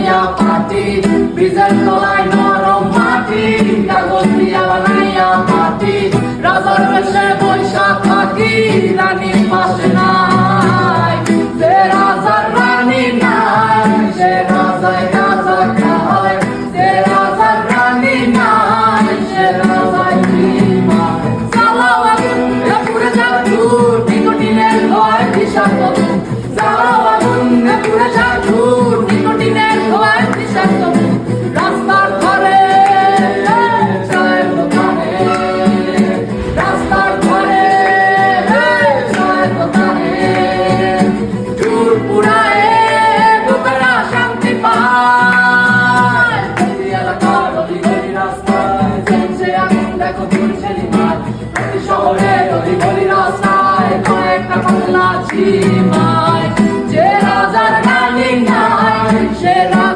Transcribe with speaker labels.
Speaker 1: বানাইয়া পাটি, বীজের তলায় নরম মাটি, কাগজ দিয়া বানাইয়া পাটি, রাজার বেশে বৈশা থাকি, রানীর পাশে নাই, যে রাজার রানী নাই, সে রাজায় রাজা খায়, যে রাজার রানী নাই, সে রাজায় বিমা। জ্বালাও আগুন, এ পুড়ে যাক ধূর, নিকোটিনের ধোঁয়ায় বিষাক্ত ধূপ, জ্বালাও আগুন, এ পুড়ে যাক ধূর, নিকোটিনের ধোঁয়ায় বিষাক্ত ধূপ, রাস্তার ধারে চায়ের দোকানে, রাস্তার ধারে চায়ের দোকানে, ধূর পুড়ায় লোকেরা শান্তি পায়, প্রতি এলাকার অলি গলি রাস্তায় জ্বলছে আগুন, দেখো ঝুলছে নিভায়, প্রতি শহরে অলি গলি রাস্তায় কয়েকটা পাতলা ঝিমা।